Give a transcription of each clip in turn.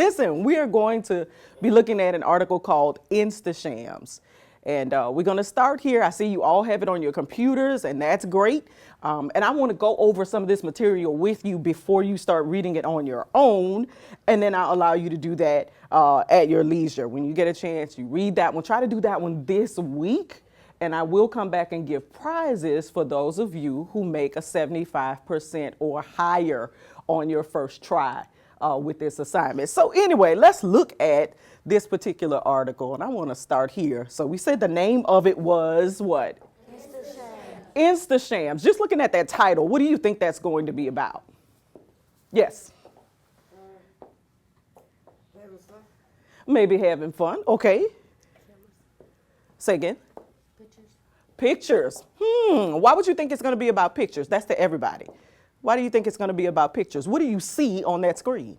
Listen, we are going to be looking at an article called Instashams. And we're going to start here. I see you all have it on your computers, and that's great. And I want to go over some of this material with you before you start reading it on your own. And then I'll allow you to do that at your leisure. When you get a chance, you read that one. Try to do that one this week. And I will come back and give prizes for those of you who make a 75% or higher on your first try with this assignment. So anyway, let's look at this particular article. And I want to start here. So we said the name of it was what? Instashams. Instashams. Just looking at that title, what do you think that's going to be about? Yes. Having fun. Maybe having fun. Okay. Say again. Pictures. Why would you think it's going to be about pictures? That's to everybody. Why do you think it's going to be about pictures? What do you see on that screen?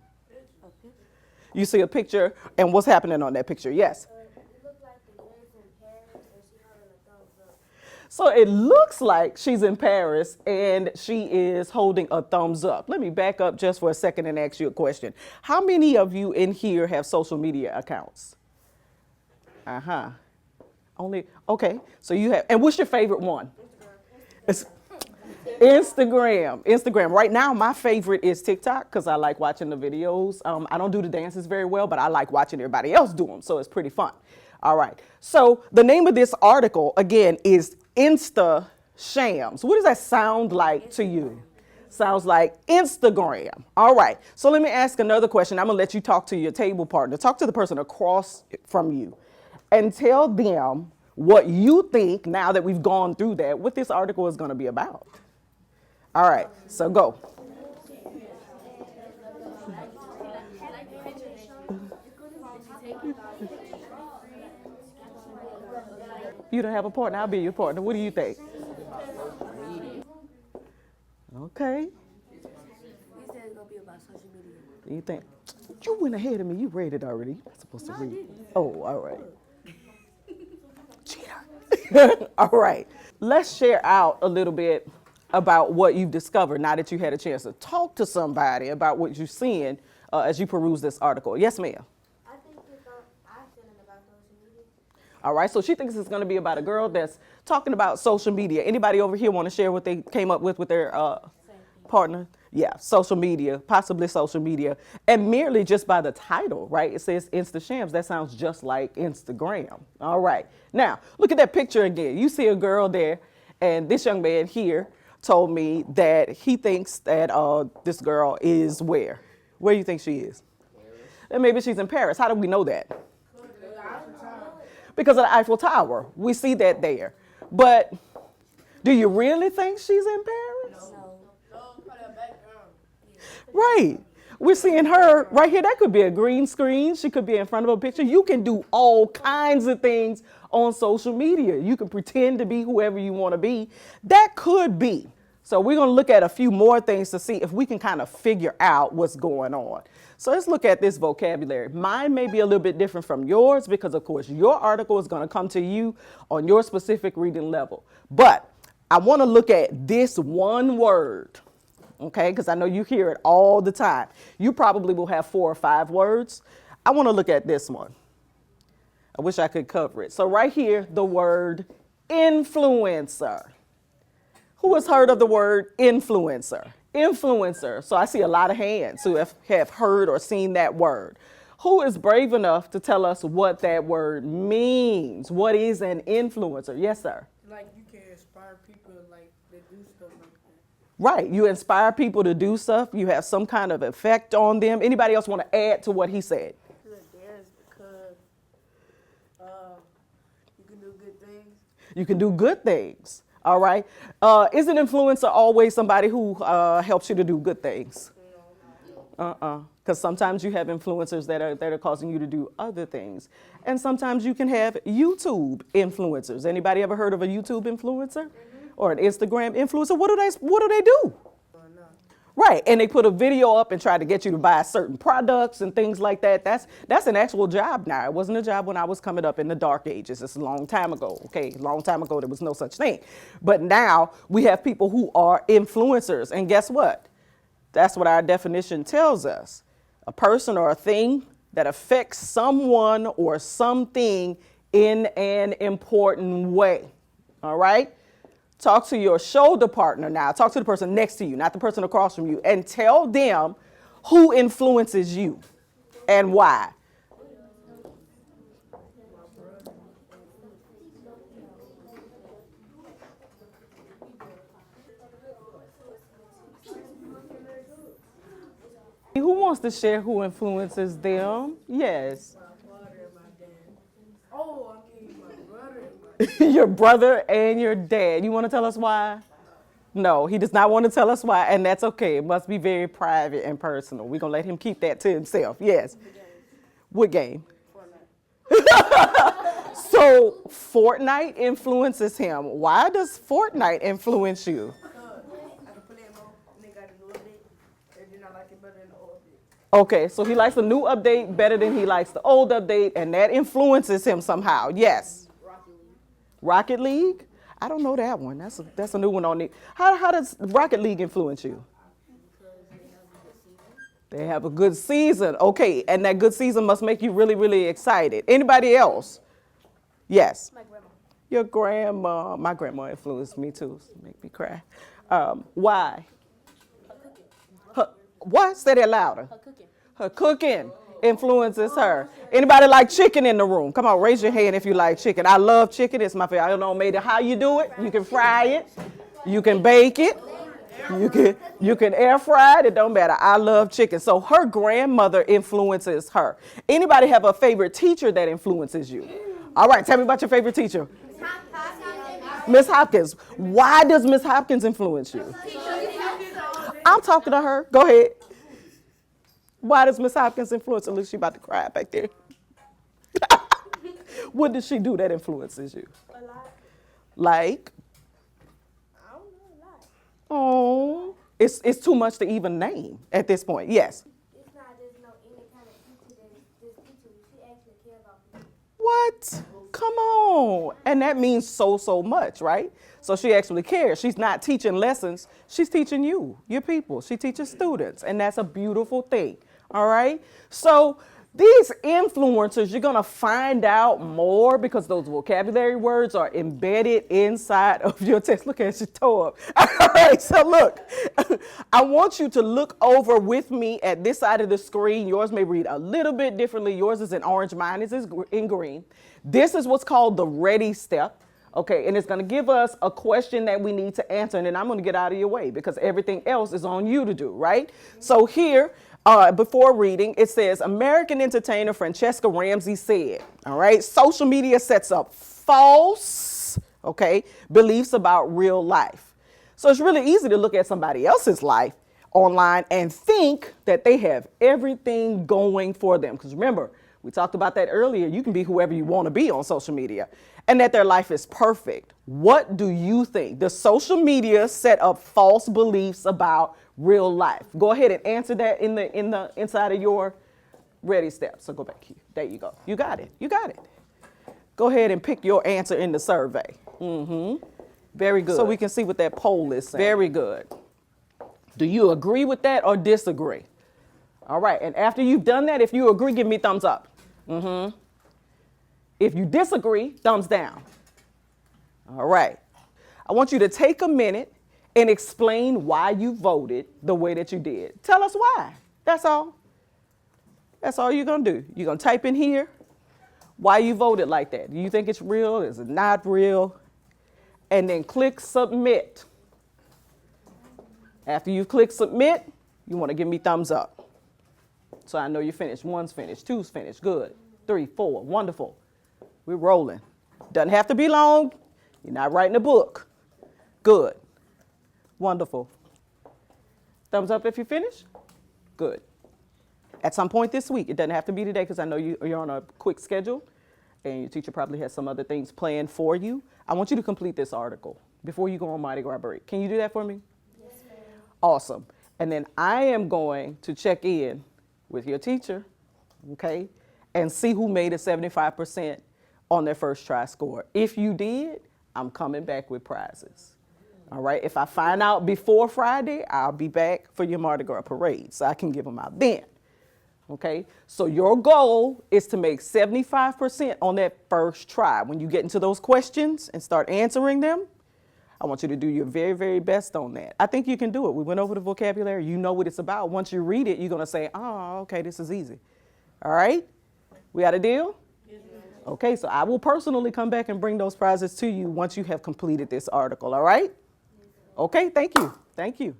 You see a picture, and what's happening on that picture? Yes. It looked like the girl's in Paris, and she holding a thumbs up. So it looks like she's in Paris, and she is holding a thumbs up. Let me back up just for a second and ask you a question. How many of you in here have social media accounts? Only, okay. So you have, and what's your favorite one? Instagram. Instagram. Right now, my favorite is TikTok because I like watching the videos. I don't do the dances very well, but I like watching everybody else do them, so it's pretty fun. All right. So the name of this article, again, is Instashams. What does that sound like to you? Sounds like Instagram. All right. So let me ask another question. I'm going to let you talk to your table partner. Talk to the person across from you and tell them what you think, now that we've gone through that, what this article is going to be about. All right, so go. You don't have a partner, I'll be your partner. What do you think? Okay. He said it's gonna be about social media. You think? You went ahead of me, you read it already. You're not supposed to read. Oh, all right. Cheater. All right. Let's share out a little bit about what you've discovered now that you had a chance to talk to somebody about what you're seeing as you peruse this article. Yes, ma'am. I think I'm feeling about social media. All right, so she thinks it's going to be about a girl that's talking about social media. Anybody over here want to share what they came up with their partner? Yeah, social media, possibly social media. And merely just by the title, right? It says Instashams. That sounds just like Instagram. All right. Now, look at that picture again. You see a girl there, and this young man here told me that he thinks that this girl is where? Where do you think she is? Paris. And maybe she's in Paris. How do we know that? Because of the Eiffel Tower. We see that there. But do you really think she's in Paris? No. Right. We're seeing her right here. That could be a green screen. She could be in front of a picture. You can do all kinds of things on social media. You can pretend to be whoever you want to be. That could be. So we're going to look at a few more things to see if we can kind of figure out what's going on. So let's look at this vocabulary. Mine may be a little bit different from yours because, of course, your article is going to come to you on your specific reading level. But I want to look at this one word. Okay, because I know you hear it all the time. You probably will have 4 or 5 words. I want to look at this one. I wish I could cover it. So right here, the word influencer. Who has heard of the word influencer? Influencer. So I see a lot of hands who have heard or seen that word. Who is brave enough to tell us what that word means? What is an influencer? Yes, sir. Like you can inspire people like that do stuff like that. Right. You inspire people to do stuff. You have some kind of effect on them. Anybody else want to add to what he said? There's because you can do good things. You can do good things. All right. Is an influencer always somebody who helps you to do good things? Because sometimes you have influencers that are causing you to do other things. And sometimes you can have YouTube influencers. Anybody ever heard of a YouTube influencer? Or an Instagram influencer? What do they do? Right, and they put a video up and try to get you to buy certain products and things like that. That's an actual job now. It wasn't a job when I was coming up in the dark ages. It's a long time ago, okay? A long time ago, there was no such thing. But now we have people who are influencers. And guess what? That's what our definition tells us. A person or a thing that affects someone or something in an important way. All right? Talk to your shoulder partner now. Talk to the person next to you, not the person across from you, and tell them who influences you and why. Who wants to share who influences them? Yes. My father and my dad. Oh, I mean my brother and my Your brother and your dad. You want to tell us why? No, he does not want to tell us why, and that's okay. It must be very private and personal. We're going to let him keep that to himself. Yes. What game? So Fortnite influences him. Why does Fortnite influence you? I can play them all, and they got a new update, and then I like it better than the old update. Okay, so he likes the new update better than he likes the old update, and that influences him somehow. Yes. Rocket League. Rocket League? I don't know that one. That's a new one on it. How does Rocket League influence you? They have a good season. Okay, and that good season must make you really, really excited. Anybody else? Yes. My grandma. Your grandma. My grandma influenced me too. Make me cry. Why? What? Say that louder. Her cooking. Her cooking influences her. Anybody like chicken in the room? Come on, raise your hand if you like chicken. I love chicken. It's my favorite. I don't know maybe how you do it. You can fry it. You can bake it. You can air fry it. It don't matter. I love chicken. So her grandmother influences her. Anybody have a favorite teacher that influences you? All right, tell me about your favorite teacher. Miss Hopkins. Why does Miss Hopkins influence you? I'm talking to her. Go ahead. Why does Miss Hopkins influence her? Look, she about to cry back there. What does she do that influences you? A lot. Like? I don't know, a lot. Oh, it's too much to even name at this point. Yes. It's not just no any kind of teacher that just teaches you. She actually cares about people. What? Come on. And that means so much, right? So she actually cares. She's not teaching lessons. She's teaching you, your people. She teaches students. And that's a beautiful thing. All right? So these influencers, you're going to find out more because those vocabulary words are embedded inside of your text. Look at your toe up. All right, so look, I want you to look over with me at this side of the screen. Yours may read a little bit differently. Yours is in orange, mine is in green. This is what's called the ready step. Okay, and it's going to give us a question that we need to answer, and then I'm going to get out of your way because everything else is on you to do, right? So here, before reading, it says, American entertainer Francesca Ramsey said, all right, social media sets up false, okay, beliefs about real life. So it's really easy to look at somebody else's life online and think that they have everything going for them. Because remember, we talked about that earlier. You can be whoever you want to be on social media and that their life is perfect. What do you think? Does social media set up false beliefs about real life? Go ahead and answer that in the inside of your ready step. So go back here. There you go. You got it. You got it. Go ahead and pick your answer in the survey. Very good. So we can see what that poll is saying. Very good. Do you agree with that or disagree? All right. And after you've done that, if you agree, give me thumbs up. If you disagree, thumbs down. All right. I want you to take a minute and explain why you voted the way that you did. Tell us why. That's all. That's all you're going to do. You're going to type in here why you voted like that. Do you think it's real? Is it not real? And then click submit. After you click submit, you want to give me thumbs up. So I know you're finished. One's finished. Two's finished. Good. 3, 4. Wonderful. We're rolling. Doesn't have to be long. You're not writing a book. Good. Wonderful. Thumbs up if you finish. Good. At some point this week, it doesn't have to be today because I know you're on a quick schedule and your teacher probably has some other things planned for you. I want you to complete this article before you go on Mardi Gras break. Can you do that for me? Yes, ma'am. Awesome. And then I am going to check in with your teacher, okay, and see who made a 75% on their first try score. If you did, I'm coming back with prizes. All right. If I find out before Friday, I'll be back for your Mardi Gras parade so I can give them out then. Okay, so your goal is to make 75% on that first try. When you get into those questions and start answering them, I want you to do your very, very best on that. I think you can do it. We went over the vocabulary. You know what it's about. Once you read it, you're going to say, oh, okay, this is easy. All right? We got a deal? Okay, so I will personally come back and bring those prizes to you once you have completed this article. All right? Okay, thank you. Thank you.